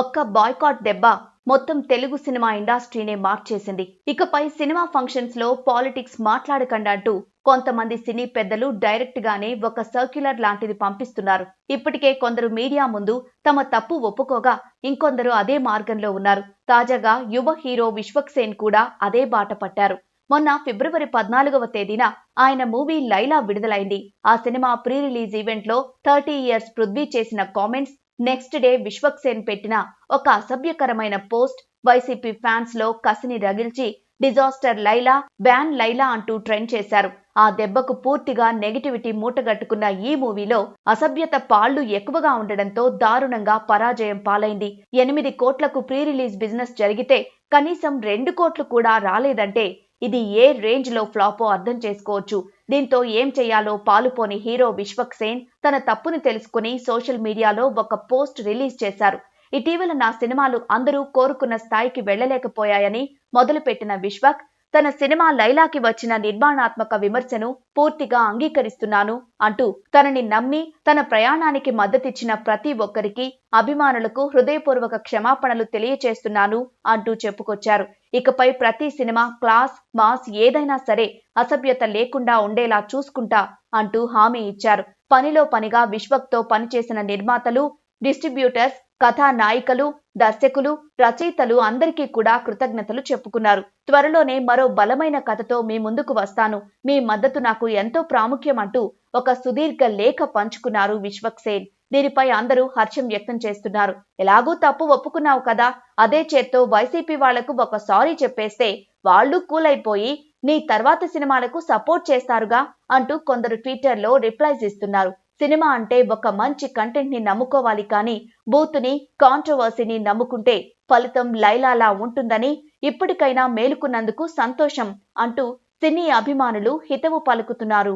ఒక్క బాయ్కాట్ దెబ్బ మొత్తం తెలుగు సినిమా ఇండస్ట్రీనే మార్చేసింది. ఇకపై సినిమా ఫంక్షన్స్ లో పాలిటిక్స్ మాట్లాడకండి అంటూ కొంతమంది సినీ పెద్దలు డైరెక్ట్ గానే ఒక సర్క్యులర్ లాంటిది పంపిస్తున్నారు. ఇప్పటికే కొందరు మీడియా ముందు తమ తప్పు ఒప్పుకోగా ఇంకొందరు అదే మార్గంలో ఉన్నారు. తాజాగా యువ హీరో విశ్వక్సేన్ కూడా అదే బాట పట్టారు. మొన్న ఫిబ్రవరి 14వ తేదీన ఆయన మూవీ లైలా విడుదలైంది. ఆ సినిమా ప్రీ రిలీజ్ ఈవెంట్ లో 30 ఇయర్స్ పృథ్వీ చేసిన కామెంట్స్, నెక్స్ట్ డే విశ్వక్సేన్ పెట్టిన ఒక అసభ్యకరమైన పోస్ట్ వైసీపీ ఫ్యాన్స్ లో కసిని రగిల్చి డిజాస్టర్ లైలా, బ్యాన్ లైలా అంటూ ట్రెండ్ చేశారు. ఆ దెబ్బకు పూర్తిగా నెగిటివిటీ మూటగట్టుకున్న ఈ మూవీలో అసభ్యత పాళ్లు ఎక్కువగా ఉండడంతో దారుణంగా పరాజయం పాలైంది. 8 కోట్లకు ప్రీ రిలీజ్ బిజినెస్ జరిగితే కనీసం 2 కోట్లు కూడా రాలేదంటే ఇది ఏ రేంజ్ లో ఫ్లాపో అర్థం చేసుకోవచ్చు. దీంతో ఏం చేయాలో పాలుపోని హీరో విశ్వక్సేన్ తన తప్పుని తెలుసుకుని సోషల్ మీడియాలో ఒక పోస్ట్ రిలీజ్ చేశారు. ఇటీవల నా సినిమాలు అందరూ కోరుకున్న స్థాయికి వెళ్లలేకపోయాయని మొదలుపెట్టిన విశ్వక్ తన సినిమా లైలాకి వచ్చిన నిర్మాణాత్మక విమర్శను పూర్తిగా అంగీకరిస్తున్నాను అంటూ తనని నమ్మి తన ప్రయాణానికి మద్దతిచ్చిన ప్రతి ఒక్కరికి, అభిమానులకు హృదయపూర్వక క్షమాపణలు తెలియచేస్తున్నాను అంటూ చెప్పుకొచ్చారు. ఇకపై ప్రతి సినిమా క్లాస్, మాస్ ఏదైనా సరే అసభ్యత లేకుండా ఉండేలా చూసుకుంటా అంటూ హామీ ఇచ్చారు. పనిలో పనిగా విశ్వక్తో పనిచేసిన నిర్మాతలు, డిస్ట్రిబ్యూటర్స్, కథానాయికలు, దర్శకులు, రచయితలు అందరికీ కూడా కృతజ్ఞతలు చెప్పుకున్నారు. త్వరలోనే మరో బలమైన కథతో మీ ముందుకు వస్తాను, మీ మద్దతు నాకు ఎంతో ప్రాముఖ్యం అంటూ ఒక సుదీర్ఘ లేఖ పంచుకున్నారు విశ్వక్సేన్. దీనిపై అందరూ హర్షం వ్యక్తం చేస్తున్నారు. ఎలాగూ తప్పు ఒప్పుకున్నావు కదా, అదే చేత్తో వైసీపీ వాళ్లకు ఒక సారీ చెప్పేస్తే వాళ్ళు కూల్ అయిపోయి నీ తర్వాత సినిమాలకు సపోర్ట్ చేస్తారుగా అంటూ కొందరు ట్విట్టర్లో రిప్లైస్ ఇస్తున్నారు. సినిమా అంటే ఒక మంచి కంటెంట్ ని నమ్ముకోవాలి కానీ బూతుని, కాంట్రవర్సీని నమ్ముకుంటే ఫలితం లైలాలా ఉంటుందని, ఇప్పటికైనా మేలుకున్నందుకు సంతోషం అంటూ సినీ అభిమానులు హితవు పలుకుతున్నారు.